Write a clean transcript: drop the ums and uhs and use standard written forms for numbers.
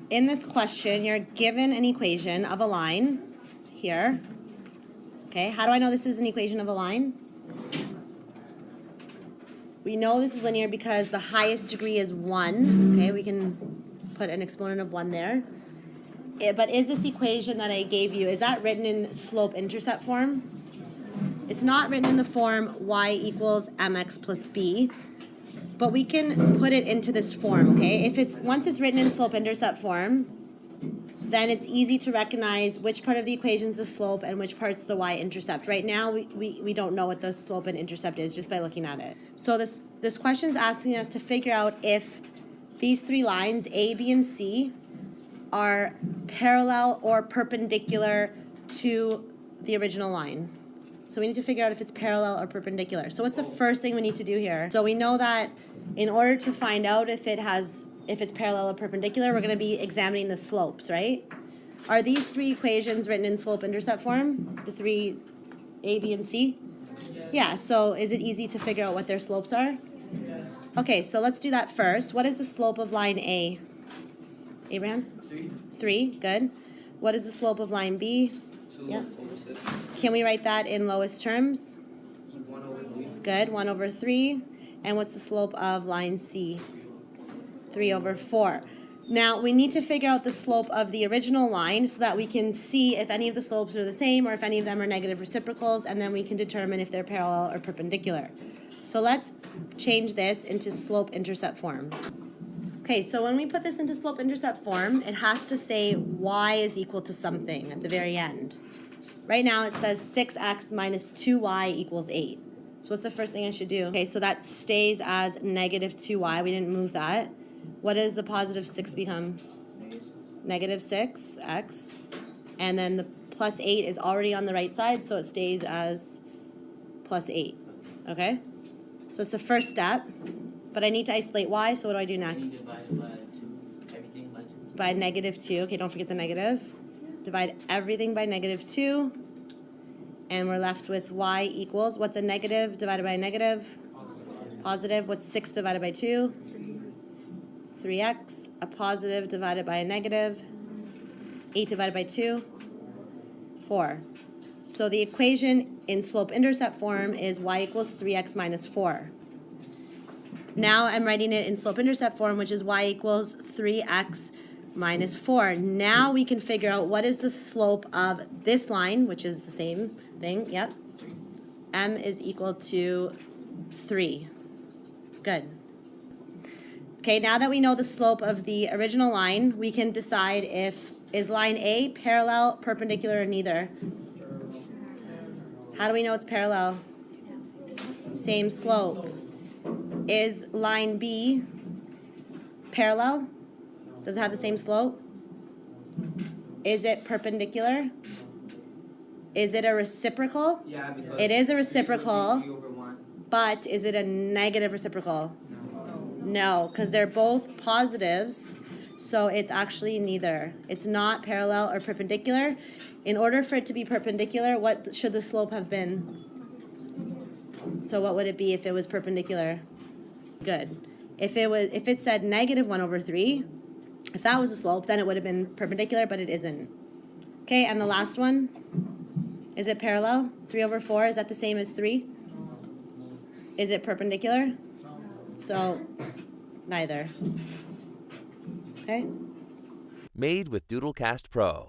in this question, you're given an equation of a line here. Okay, how do I know this is an equation of a line? We know this is linear because the highest degree is 1. Okay, we can put an exponent of 1 there. But is this equation that I gave you, is that written in slope-intercept form? It's not written in the form y equals mx plus b, but we can put it into this form, okay? Once it's written in slope-intercept form, then it's easy to recognize which part of the equation is the slope and which part's the y-intercept. Right now, we don't know what the slope and intercept is just by looking at it. So this question's asking us to figure out if these three lines, A, B, and C, are parallel or perpendicular to the original line. So we need to figure out if it's parallel or perpendicular. So what's the first thing we need to do here? So we know that in order to find out if it's parallel or perpendicular, we're going to be examining the slopes, right? Are these three equations written in slope-intercept form? The three A, B, and C? Yeah, so is it easy to figure out what their slopes are? Yes. Okay, so let's do that first. What is the slope of line A? Abraham? 3. 3, good. What is the slope of line B? 2 Yep. over 6. Can we write that in lowest terms? 1 over 3. Good, 1 over 3. And what's the slope of line C? 3 over 4. Now, we need to figure out the slope of the original line so that we can see if any of the slopes are the same or if any of them are negative reciprocals, and then we can determine if they're parallel or perpendicular. So let's change this into slope-intercept form. Okay, so when we put this into slope-intercept form, it has to say y is equal to something at the very end. Right now it says 6x minus 2y equals 8. So what's the first thing I should do? Okay, so that stays as negative 2y. We didn't move that. What does the positive 6 become? Negative 6x. And then the plus 8 is already on the right side, so it stays as plus 8. Okay? So it's the first step. But I need to isolate y, so what do I do next? Divide by 2. Everything by 2. By negative 2. Okay, don't forget the negative. Divide everything by negative 2. And we're left with y equals, what's a negative divided by a negative? Positive. What's 6 divided by 2? 3x. A positive divided by a negative. 8 divided by 2? 4. So the equation in slope-intercept form is y equals 3x minus 4. Now I'm writing it in slope-intercept form, which is y equals 3x minus 4. Now we can figure out what is the slope of this line, which is the same thing, yep. M is equal to 3. Good. Okay, now that we know the slope of the original line, we can decide is line A parallel, perpendicular, or neither? How do we know it's parallel? Same slope. Is line B parallel? Does it have the same slope? Is it perpendicular? Is it a reciprocal? Yeah, because It is a 3 reciprocal, over 1. but is it a negative reciprocal? No, because they're both positives, so it's actually neither. It's not parallel or perpendicular. In order for it to be perpendicular, what should the slope have been? So what would it be if it was perpendicular? Good. If it said negative 1 over 3, if that was the slope, then it would have been perpendicular, but it isn't. Okay, and the last one, is it parallel? 3 over 4, is that the same as 3? Is it perpendicular? So, neither. Okay? Made with Doodlecast Pro.